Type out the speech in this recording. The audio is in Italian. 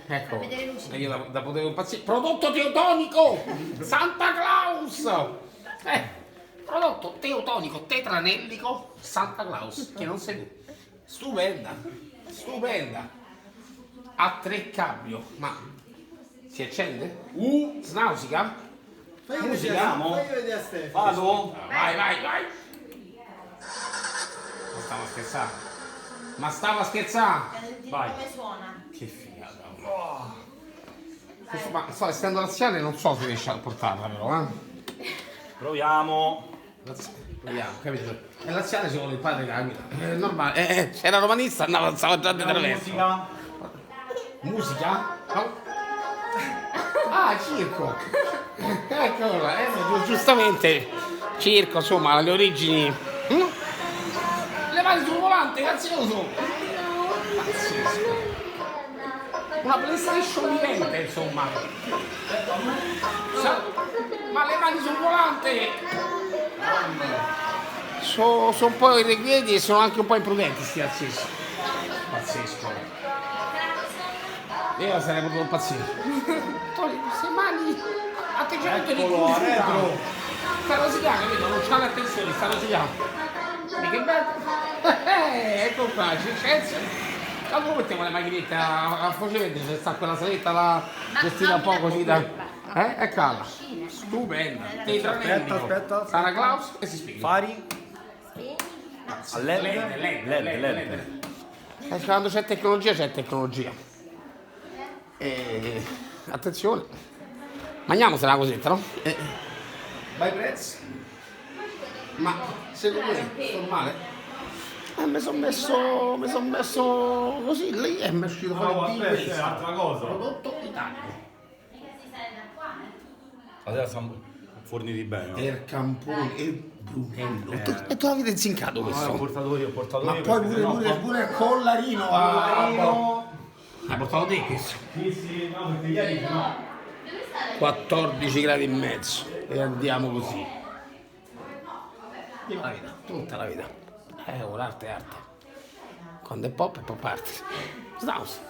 Ecco, e io da potevo impazzire. Prodotto teutonico! Santa Claus! Prodotto teutonico tetranellico Santa Claus, che non sei tu. Stupenda, stupenda. A 3 cambio, ma si accende? Snausica? Musica? Fai vedere a Stefano. Vado? Vai, vai, vai! Ma stava scherzando? Ma stava scherzando? Vai. Come suona? Che figata! Ma essendo laziale non so se riesce a portarla però, Proviamo. Vediamo, capito? E laziale ci vuole il padre che la guida. È normale. Era romanista, stava già di traverso. Musica. Musica? No? Ah, circo! Eccola, giustamente. Circo, insomma, le origini. Le mani sul volante, grazioso! Pazzesco! Una PlayStation vivente, insomma. Ma le mani sul volante! Sono un po' irrequieti e sono anche un po' imprudenti sti razzissi. Pazzesco. Io sarei potuto impazzire. Togli queste mani, atteggiamento di Eccolo, chiusura. retro. Sta rosicando, capito? Non c'ha l'attenzione, sta rosicando. E che bello. Ecco qua, Cincenzo. Quando lo mettiamo le macchinette a facente, c'è sta quella saletta là, gestita un po' così da... Eccola. Stupenda. Aspetta. Santa Claus e si spiega. Fari. A LED. LED. Quando c'è tecnologia, c'è tecnologia. Attenzione. Mangiamosela la cosetta, no? Vai prezzi. Ma secondo me sto male? Mi sono messo così lì e mi è uscito fuori il Aspetta, è un'altra cosa. prodotto italiano. Adesso siamo forniti bene. No? Per Campone e Brunello. E tu avete zincato Ho questo? portato io. Ma poi pure il collarino. Collarino. Hai portato te questo? Sì, no, perché ieri no. 14 gradi e mezzo e andiamo così. La vita, tutta la vita. L'arte è arte. Quando è pop arte. Staus.